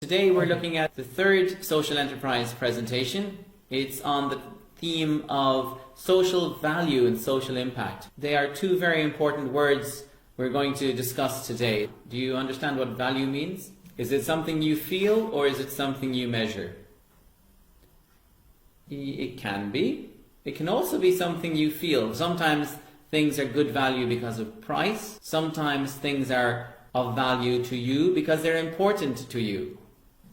Today we're looking at the third social enterprise presentation. It's on the theme of social value and social impact. They are two very important words we're going to discuss today. Do you understand what value means? Is it something you feel or is it something you measure? It can be. It can also be something you feel. Sometimes things are good value because of price. Sometimes things are of value to you because they're important to you.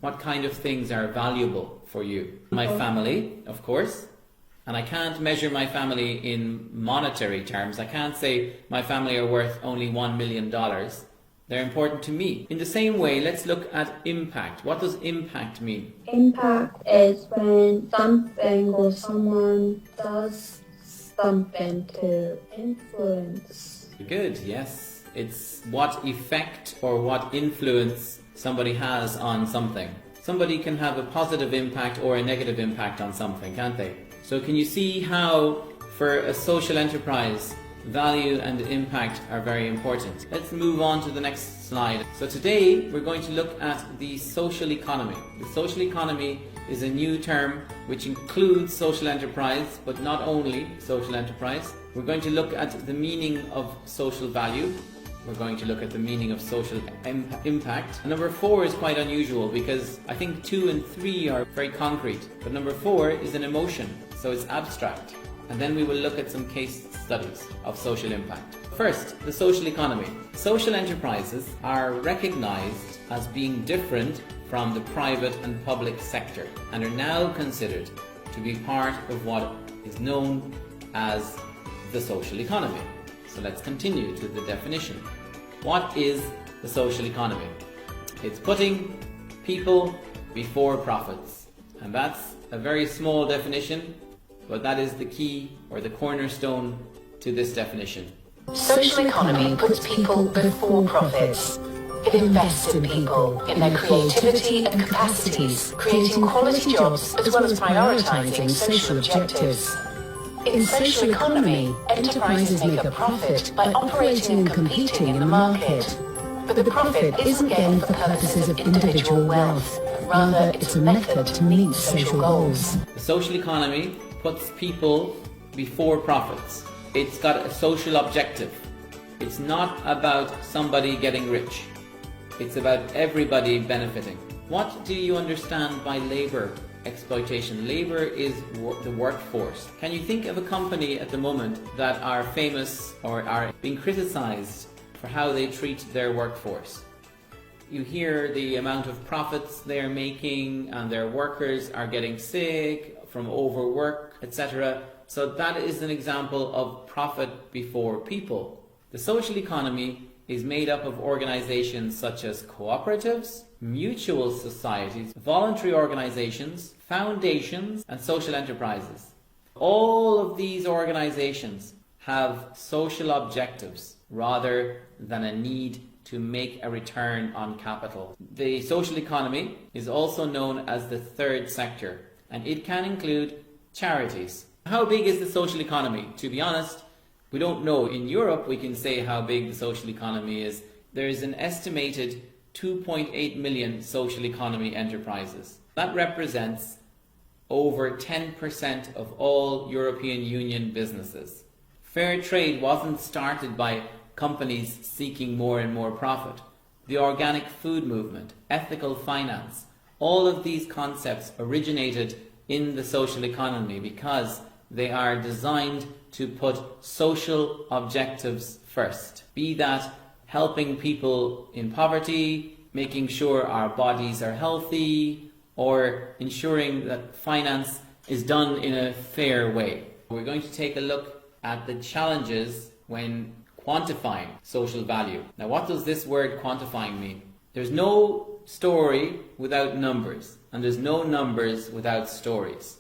What kind of things are valuable for you? My family, of course. And I can't measure my family in monetary terms. I can't say my family are worth only $1 million. They're important to me. In the same way, let's look at impact. What does impact mean? Impact is when something or someone does something to influence. Good, yes. It's what effect or what influence somebody has on something. Somebody can have a positive impact or a negative impact on something, can't they? So can you see how, for a social enterprise, value and impact are very important? Let's move on to the next slide. So today we're going to look at the social economy. The social economy is a new term which includes social enterprise, but not only social enterprise. We're going to look at the meaning of social value. We're going to look at the meaning of social impact. Number 4 is quite unusual because I think 2 and 3 are very concrete, but number 4 is an emotion, so it's abstract. And then we will look at some case studies of social impact. First, the social economy. Social enterprises are recognized as being different from the private and public sector and are now considered to be part of what is known as the social economy. So let's continue to the definition. What is the social economy? It's putting people before profits. And that's a very small definition, but that is the key or the cornerstone to this definition. Social economy puts people before profits. It invests in people, in their creativity and capacities, creating quality jobs as well as prioritizing social objectives. In social economy, enterprises make a profit by operating and competing in the market. But the profit isn't gained for purposes of individual wealth. Rather, it's a method to meet social goals. The social economy puts people before profits. It's got a social objective. It's not about somebody getting rich. It's about everybody benefiting. What do you understand by labor exploitation? Labor is the workforce. Can you think of a company at the moment that are famous or are being criticized for how they treat their workforce? You hear the amount of profits they're making and their workers are getting sick from overwork, etc. So that is an example of profit before people. The social economy is made up of organizations such as cooperatives, mutual societies, voluntary organizations, foundations, and social enterprises. All of these organizations have social objectives rather than a need to make a return on capital. The social economy is also known as the third sector, and it can include charities. How big is the social economy? To be honest, we don't know. In Europe, we can say how big the social economy is. There is an estimated 2.8 million social economy enterprises. That represents over 10% of all European Union businesses. Fair trade wasn't started by companies seeking more and more profit. The organic food movement, ethical finance, all of these concepts originated in the social economy because they are designed to put social objectives first. Be that helping people in poverty, making sure our bodies are healthy, or ensuring that finance is done in a fair way. We're going to take a look at the challenges when quantifying social value. Now, what does this word quantifying mean? There's no story without numbers, and there's no numbers without stories.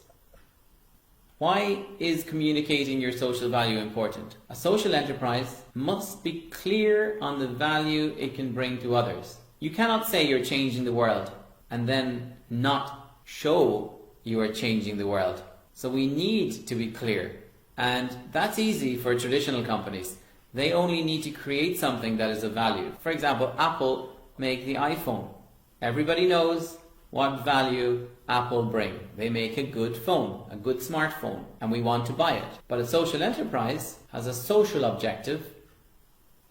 Why is communicating your social value important? A social enterprise must be clear on the value it can bring to others. You cannot say you're changing the world and then not show you are changing the world. So we need to be clear. And that's easy for traditional companies. They only need to create something that is of value. For example, Apple make the iPhone. Everybody knows what value Apple bring. They make a good phone, a good smartphone, and we want to buy it. But a social enterprise has a social objective,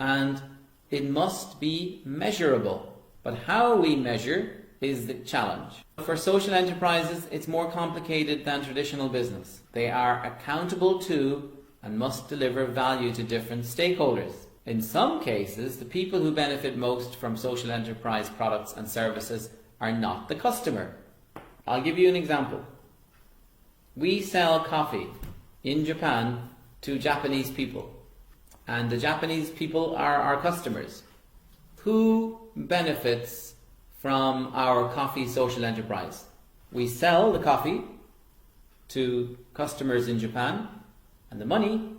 and it must be measurable. But how we measure is the challenge. For social enterprises, it's more complicated than traditional business. They are accountable to and must deliver value to different stakeholders. In some cases, the people who benefit most from social enterprise products and services are not the customer. I'll give you an example. We sell coffee in Japan to Japanese people, and the Japanese people are our customers. Who benefits from our coffee social enterprise? We sell the coffee to customers in Japan, and the money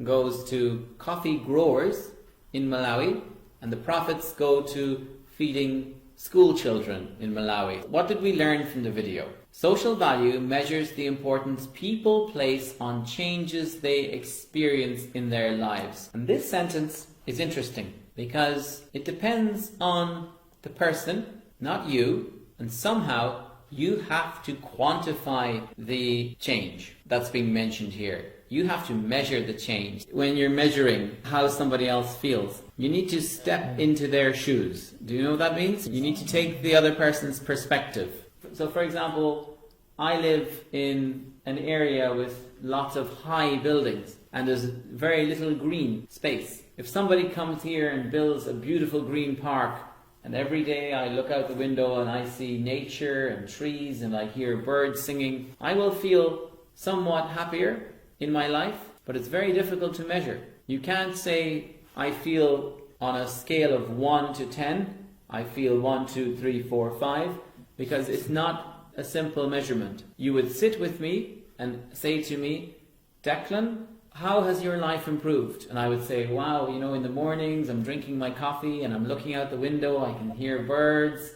goes to coffee growers in Malawi, and the profits go to feeding school children in Malawi. What did we learn from the video? Social value measures the importance people place on changes they experience in their lives. And this sentence is interesting because it depends on the person, not you, and somehow you have to quantify the change that's being mentioned here. You have to measure the change. When you're measuring how somebody else feels, you need to step into their shoes. Do you know what that means? You need to take the other person's perspective. So for example, I live in an area with lots of high buildings and there's very little green space. If somebody comes here and builds a beautiful green park, and every day I look out the window and I see nature and trees and I hear birds singing, I will feel somewhat happier in my life, but it's very difficult to measure. You can't say, I feel on a scale of 1 to 10, I feel 1, 2, 3, 4, 5, because it's not a simple measurement. You would sit with me and say to me, Declan, how has your life improved? And I would say, wow, you know, in the mornings I'm drinking my coffee and I'm looking out the window, I can hear birds,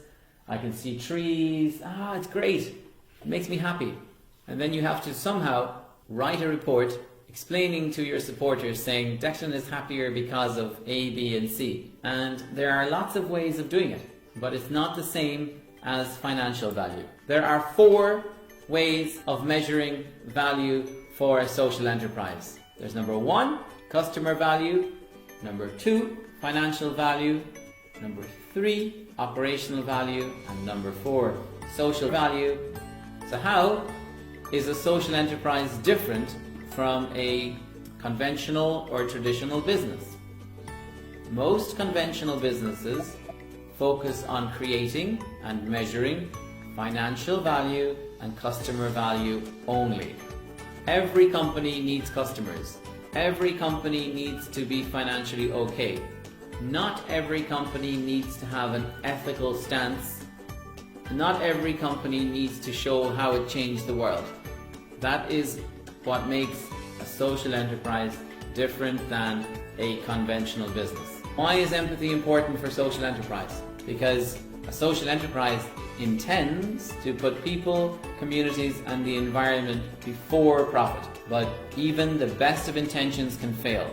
I can see trees, it's great, it makes me happy. And then you have to somehow write a report explaining to your supporters saying Declan is happier because of A, B and C. And there are lots of ways of doing it, but it's not the same as financial value. There are 4 ways of measuring value for a social enterprise. There's number 1, customer value, number 2, financial value, number 3, operational value, and number 4, social value. So how is a social enterprise different from a conventional or traditional business? Most conventional businesses focus on creating and measuring financial value and customer value only. Every company needs customers. Every company needs to be financially okay. Not every company needs to have an ethical stance. Not every company needs to show how it changed the world. That is what makes a social enterprise different than a conventional business. Why is empathy important for social enterprise? Because a social enterprise intends to put people, communities and the environment before profit. But even the best of intentions can fail.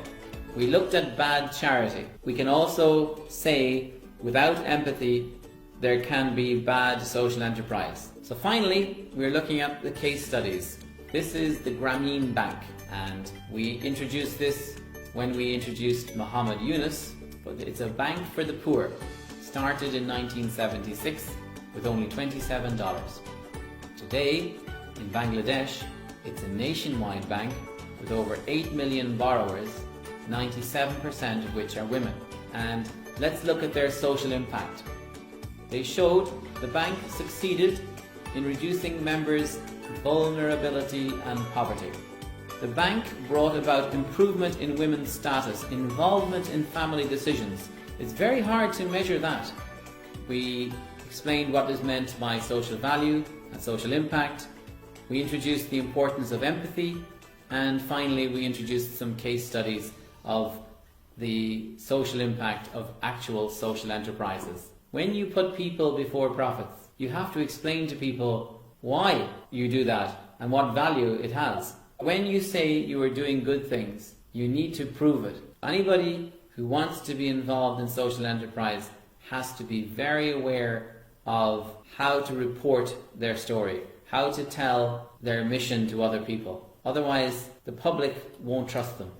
We looked at bad charity. We can also say without empathy there can be bad social enterprise. So finally, we're looking at the case studies. This is the Grameen Bank, and we introduced this when we introduced Muhammad Yunus, but it's a bank for the poor. Started in 1976 with only $27. Today, in Bangladesh, it's a nationwide bank with over 8 million borrowers, 97% of which are women. And let's look at their social impact. They showed the bank succeeded in reducing members' vulnerability and poverty. The bank brought about improvement in women's status, involvement in family decisions. It's very hard to measure that. We explained what is meant by social value and social impact. We introduced the importance of empathy, and finally we introduced some case studies of the social impact of actual social enterprises. When you put people before profits, you have to explain to people why you do that and what value it has. When you say you are doing good things, you need to prove it. Anybody who wants to be involved in social enterprise has to be very aware of how to report their story, how to tell their mission to other people. Otherwise, the public won't trust them.